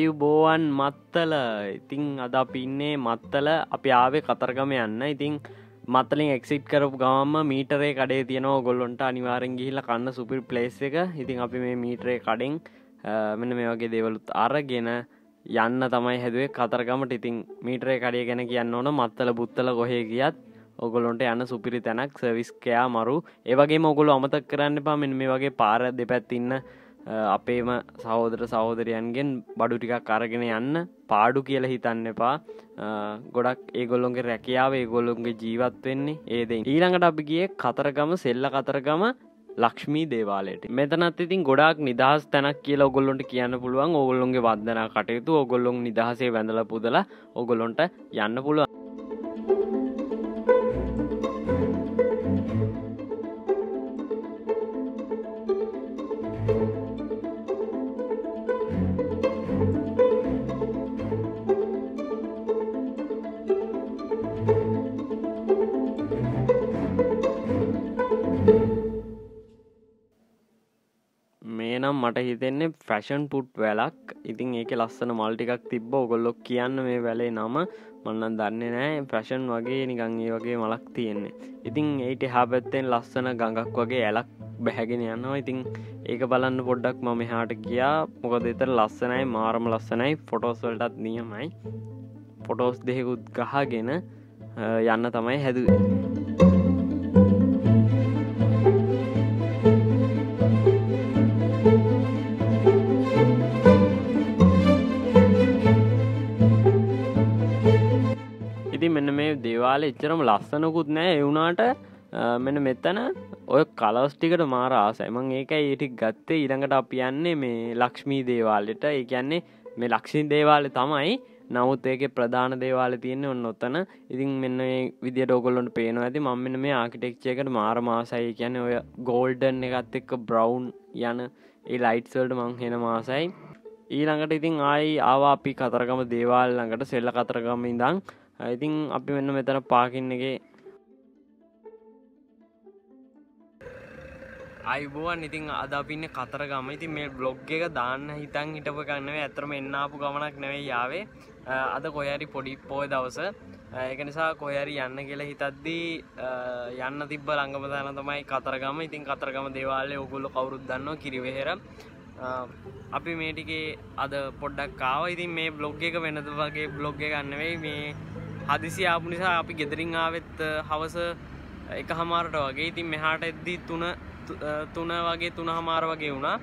ආයුබෝවන් මත්තල. ඉතින් අද අපි ඉන්නේ මත්තල. අපි ආවේ කතරගම යන්න. ඉතින් මත්තලින් එක්සිට් කරපු ගමන්ම මීටරේ කඩේ තියෙනවා ඔයගොල්ලොන්ට අනිවාර්යෙන් ගිහිල්ලා කන්න සුපිරි ප්ලේස් එක. ඉතින් අපි මේ මීටරේ කඩෙන් මෙන්න මේ වගේ දේවලුත් අරගෙන යන්න තමයි හැදුවේ කතරගමට. ඉතින් මීටරේ කඩේ ගැන කියන්න ඕන මත්තල බුත්තල කොහේ ගියත් ඔයගොල්ලොන්ට යන්න සුපිරි තැනක්. සර්විස් කෑ මරු. ඒ වගේම ඔයගොල්ලෝ අමතක කරන්න එපා මෙන්න මේ වගේ පාර දෙපැත්තේ ඉන්න අපේම සහෝදර සහෝදරයන්ගෙන් බඩු ටිකක් අරගෙන යන්න. පාඩු කියලා හිතන්න එපා. ගොඩක් ඒගොල්ලොන්ගේ රැකියාව ඒගොල්ලොන්ගේ ජීවත් වෙන්නේ ඒ දෙයින්. ඊළඟට අපි ගියේ කතරගම සෙල්ල කතරගම ලක්ෂ්මී දේවාලයට. මෙතනත් ඉතින් ගොඩාක් නිදහස් තැනක් කියලා ඔයගොල්ලොන්ට කියන්න පුළුවන්. ඕගොල්ලොන්ගේ වන්දනා කටයුතු ඕගොල්ලොන් නිදහසේ වැඳලා පුදලා ඕගොල්ලොන්ට යන්න පුළුවන්. නම් මට හිතෙන්නේ ෆැෂන් පුට් වැලක්. ඉතින් ඒකේ ලස්සන මල් ටිකක් තිබ්බ. ඔයගොල්ලෝ කියන්න මේ වැලේ නම මම නම් දන්නේ නැහැ. ෆැෂන් වගේ නිකන් ඒ වගේ මලක් තියෙන්නේ. ඉතින් ඊට එහා පැත්තෙන් ලස්සන ගඟක් වගේ ඇලක් බැහැගෙන යනවා. ඉතින් ඒක බලන්න පොඩ්ඩක් මම එහාට ගියා. මොකද ඒතර ලස්සනයි, මාරම ලස්සනයි. ෆොටෝස් වලටත් නියමයි. ෆොටෝස් දෙකකුත් ගහගෙන යන්න තමයි හැදුවේ. ඉතින් මෙන්න මේ දේවාලේ එච්චරම ලස්සනකුත් නැහැ. ඒ වුණාට මෙන්න මෙතන ඔය කලර්ස් ටිකට මාර ආසයි. මම ඒකයි ඒ ටික ගත්තේ. ඊළඟට අපි යන්නේ මේ ලක්ෂ්මී දේවාලෙට. ඒ කියන්නේ මේ ලක්ෂ්මී දේවාලේ තමයි. නමුත් ඒකේ ප්‍රධාන දේවාලේ තියෙන්නේ ඔන්න ඔතන. ඉතින් මෙන්න මේ විදියට ඕගොල්ලොන්ට පේනවා ඇති. මම මෙන්න මේ ආකිටෙක්චර් එකට මාර මාසයි. ඒ කියන්නේ ඔය ගෝල්ඩන් එකත් එක්ක බ්‍රවුන් යන ඒ ලයිට්ස් වලට මං හෙන මාසයි. ඊළඟට ඉතින් ආයි ආවා අපි කතරගම දේවාල ළඟට සෙල්ල කතරගම ඉඳන්. ඉතින් අපි මෙන්න මෙතන පාකින් එකේ අයිබෝවන්. ඉතින් අද අපි ඉන්නේ කතරගම. ඉතින් මේ බ්ලොග් එක දාන්න හිතන් හිටපු එකක් නෙවෙයි. ඇත්තටම එන්න ආපු ගමනක් නෙවෙයි ආවේ. අද කොහේ හරි පොඩි පොය දවස. ඒක නිසා කොහේ හරි යන්න කියලා හිතද්දී යන්න තිබ්බ ළඟම තැන තමයි කතරගම. ඉතින් කතරගම දේවාලේ ඕගොල්ලෝ කවුරුත් දන්නවා කිරිවෙහෙර. අපි මේ ටිකේ අද පොඩ්ඩක් ආවා. ඉතින් මේ බ්ලොග් එක වෙනද වගේ බ්ලොග් එකක් නෙවෙයි. මේ හදිසි ආපු නිසා අපි ගෙදරින් ආවෙත් හවස 1:00ට වගේ. ඉතින් මෙහාට එද්දි 3 වගේ 3:00 වගේ වුණා.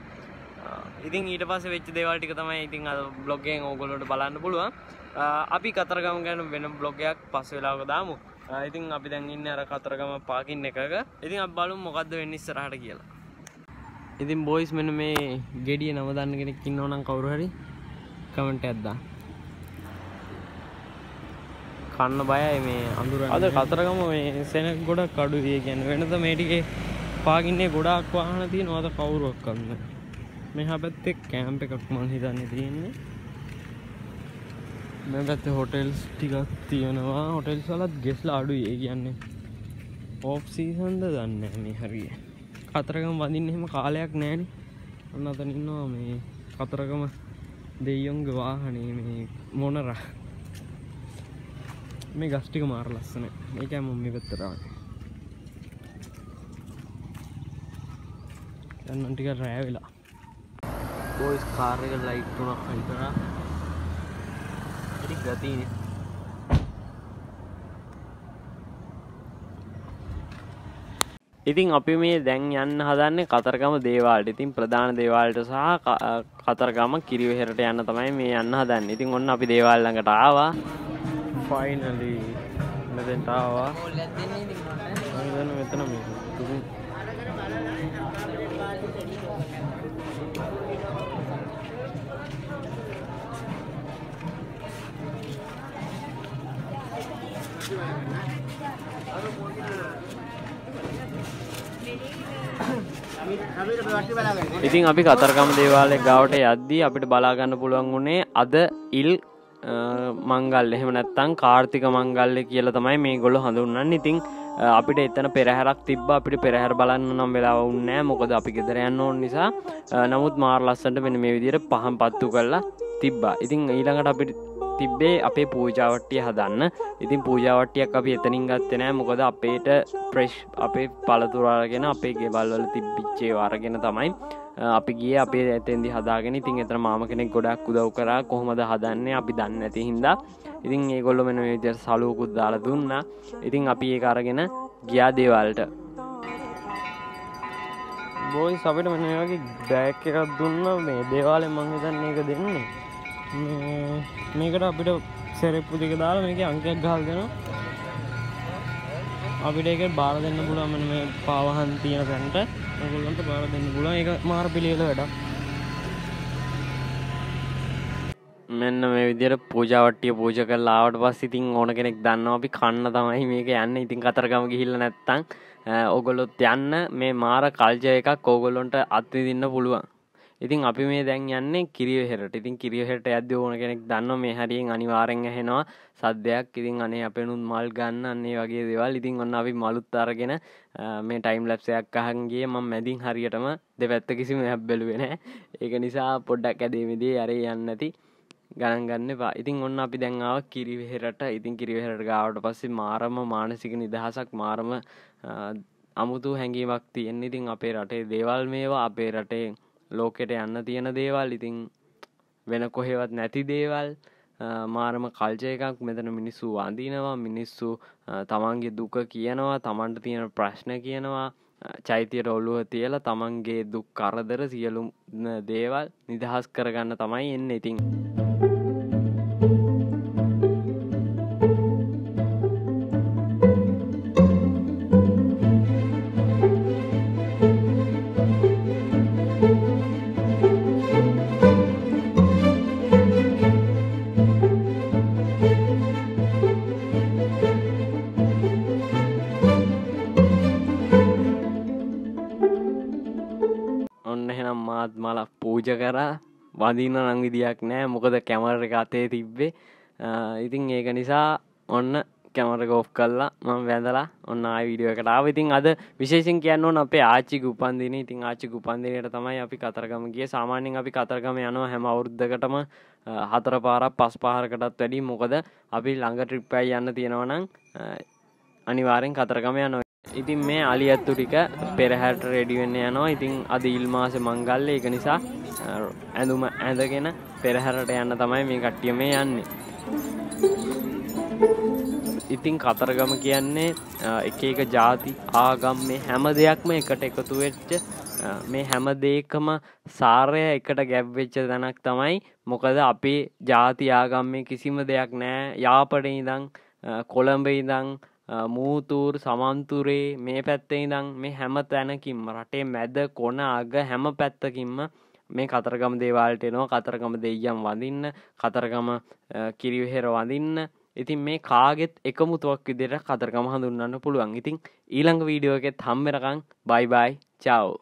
ඉතින් ඊට පස්සේ වෙච්ච දේවල් ටික තමයි ඉතින් අද බ්ලොග් එකෙන් ඕගොල්ලෝට බලන්න පුළුවන්. අපි කතරගම ගැන වෙන බ්ලොග් එකක් පස්සේ වෙලාවක දාමු. ඉතින් අපි දැන් ඉන්නේ අර කතරගම පාකින් එකක. ඉතින් අපි බලමු මොකද්ද වෙන්නේ ඉස්සරහට කියලා. ඉතින් බොයිස් මෙන්න මේ ගෙඩිය නම දන්න කෙනෙක් ඉන්නව නම් කවුරු හරි කමෙන්ට් එකක් දාන්න. කන්න බයයි මේ අඳුරන්නේ. අද කතරගම මේ සෙනග ගොඩක් අඩුයි. ඒ කියන්නේ වෙනද මේ ටිකේ පාගින්නේ ගොඩාක් වාහන තියෙනවා. අද කවුරුවක් අන්න. මෙහා පැත්තේ කැම්ප් එකක් මං හිතන්නේ තියෙන්නේ. මේ පැත්තේ හොටෙල්ස් ටිකක් තියෙනවා. හොටෙල්ස් වලත් ගෙස්ලා අඩුයි. ඒ කියන්නේ ඔෆ් සීසන්ද දන්නේ නැහැ මේ හරිය. කතරගම වඳින්න එහෙම කාලයක් නැහැනේ. අන්න අතන ඉන්නවා මේ කතරගම දෙයියන්ගේ වාහනේ මේ මොනරා. මේ ගස් ටික මාර ලස්සනයි. මේකයි මම මේ පැත්තට ආවේ. දැන් නම් ටික රෑ වෙලා. බොයිස් කාර් එක ලයිට් තුනක් හයි කරා. ඒක ගතියනේ. ඉතින් අපි මේ දැන් යන්න හදන්නේ කතරගම දේවාලට. ඉතින් ප්‍රධාන දේවාලට සහ කතරගම කිරිවෙහෙරට යන්න තමයි මේ යන්න හදන්නේ. ඉතින් ඔන්න අපි දේවාල ළඟට ආවා. ෆයිනලි මෙතෙන්ට ආවා. මෙතන මේ ඉතින් අපි කතරගම දේවාලයේ ගාවට යද්දී අපිට බලා ගන්න පුළුවන් වුණේ අද ඉල් මංගල්‍ය එහෙම නැත්නම් කාර්තික මංගල්‍ය කියලා තමයි මේගොල්ලෝ හඳුන්වන්නේ. ඉතින් අපිට එතන පෙරහැරක් තිබ්බා. අපිට පෙරහැර බලන්න නම් වෙලාව වුණේ නැහැ. මොකද අපි ගෙදර යන්න ඕන නිසා. නමුත් මාර ලස්සනට මෙන්න මේ විදිහට පහන් පත්තු කරලා තිබ්බා. ඉතින් ඊළඟට අපිට තිබ්බේ අපේ පූජාවට්ටිය හදන්න. ඉතින් පූජාවට්ටියක් අපි එතනින් ගත්තේ නෑ. මොකද අපේට ෆ්‍රෙෂ් අපේ පළතුරු අරගෙන අපේ ගෙවල් වල තිබිච්ච ඒවා අරගෙන තමයි අපි ගියේ. අපේ එතෙන්දි හදාගෙන. ඉතින් එතන මාම කෙනෙක් ගොඩක් උදව් කරා කොහොමද හදන්නේ අපි දන්නේ නැති හින්දා. ඉතින් ඒගොල්ලෝ මෙන්න මේ විදිහට සලුවකුත් දාලා දුන්නා. ඉතින් අපි ඒක අරගෙන ගියා දේවල්ට. බොයිස් අපිට මෙන්න මේ වගේ බෑග් එකක් දුන්නා. මේ දේවාලෙන් මං හිතන්නේ ඒක දෙන්නේ. මේකට අපිට සෙරෙප්පු දෙක දාලා මේකේ අංකයක් ගහලා දෙනවා. අපිට ඒක බාර දෙන්න පුළුවන්. මෙන්න මේ පාවහන් තියෙන තැනට ඔයගොල්ලන්ට බාර දෙන්න පුළුවන්. ඒක මාර පිළිවෙල වැඩක්. මෙන්න මේ විදිහට පූජාවට්ටිය පූජා කරලා ආවට පස්සේ ඉතින් ඕන කෙනෙක් දන්නවා අපි කන්න තමයි මේක යන්නේ. ඉතින් කතරගම ගිහිල්ලා නැත්තම් ඕගොල්ලොත් යන්න මේ මාර කල්චර් එකක් ඕගොල්ලොන්ට අත්විඳින්න පුළුවන්. ඉතින් අපි මේ දැන් යන්නේ කිරිවෙහෙරට. ඉතින් කිරිවෙහෙරට යද්දී ඕන කෙනෙක් දන්නවා මේ හරියෙන් අනිවාර්යෙන් ඇහෙනවා සද්දයක්. ඉතින් අනේ අපේනුත් මල් ගන්න අන්නේ වගේ දේවල්. ඉතින් ඔන්න අපි මලුත් අරගෙන මේ ටයිම් ලැප්ස් එකක් අහන් ගියේ. මම මැදින් හරියටම දෙපැත්ත කිසිම එකක් බැලුවේ නැහැ. ඒක නිසා පොඩ්ඩක් ඇදෙමිදී අරේ යන්නේ නැති ගණන් ගන්න එපා. ඉතින් ඔන්න අපි දැන් ආවා කිරිවෙහෙරට. ඉතින් කිරිවෙහෙරට ගාවට පස්සේ මාරම මානසික නිදහසක් මාරම අමුතු හැඟීමක් තියෙන. ඉතින් අපේ රටේ දේවල් මේවා අපේ රටේ ලෝකෙට යන්න තියෙන දේවල්. ඉතින් වෙන කොහෙවත් නැති දේවල්. මාරම කල්චර් එකක්. මෙතන මිනිස්සු වඳිනවා. මිනිස්සු තමන්ගේ දුක කියනවා. තමන්ට තියෙන ප්‍රශ්න කියනවා. චෛත්‍යයට ඔළුව තියලා තමන්ගේ දුක් කරදර සියලු දේවල් නිදහස් කරගන්න තමයි එන්නේ. ඉතින් මල පූජා කරා. වඳින්න නම් විදියක් නැහැ. මොකද කැමරා එක අතේ තිබ්බේ. ඉතින් ඒක නිසා ඔන්න කැමරා එක ඔෆ් කරලා මම වැඳලා ඔන්න ආයෙ වීඩියෝ එකට ආවා. ඉතින් අද විශේෂයෙන් කියන්න ඕන අපේ ආච්චිගේ උපන්දිනේ. ඉතින් ආච්චිගේ උපන්දිනේට තමයි අපි කතරගම ගියේ. සාමාන්‍යයෙන් අපි කතරගම යනවා හැම අවුරුද්දකටම 4 පාරක් 5 පාරකටත් වැඩි. මොකද අපි ළඟ ට්‍රිප් එකක් යන්න තියෙනවා නම් අනිවාර්යෙන් කතරගම යනවා. ඉතින් මේ අලියත්තු ටික පෙරහැරට රෙඩි වෙන්න යනවා. ඉතින් අද ඉල් මාසේ මංගල්‍ය. ඒක නිසා ඇඳුම ඇඳගෙන පෙරහැරට යන්න තමයි මේ කට්ටිය මේ යන්නේ. ඉතින් කතරගම කියන්නේ එක එක ಜಾති ආගම් මේ හැම දෙයක්ම එකට එකතු වෙච්ච මේ හැම දෙයකම සාරය එකට ගැබ් වෙච්ච තැනක් තමයි. මොකද අපේ ಜಾති ආගම් මේ කිසිම දෙයක් නැහැ. යාපඩේ ඉඳන් කොළඹ ඉඳන් මූතූර් සමන්තුරේ මේ පැත්තේ ඉඳන් මේ හැම තැනකින්ම රටේ මැද කොන අග හැම පැත්තකින්ම මේ කතරගම දේවාලට එනවා. කතරගම දෙයියන් වඳින්න, කතරගම කිරිවෙහෙර වඳින්න. ඉතින් මේ කාගෙත් එකමුතුවක් විදිහට කතරගම හඳුන්වන්න පුළුවන්. ඉතින් ඊළඟ වීඩියෝ එකෙත් හම්බ වෙනකන් බයි බයි. චාව්.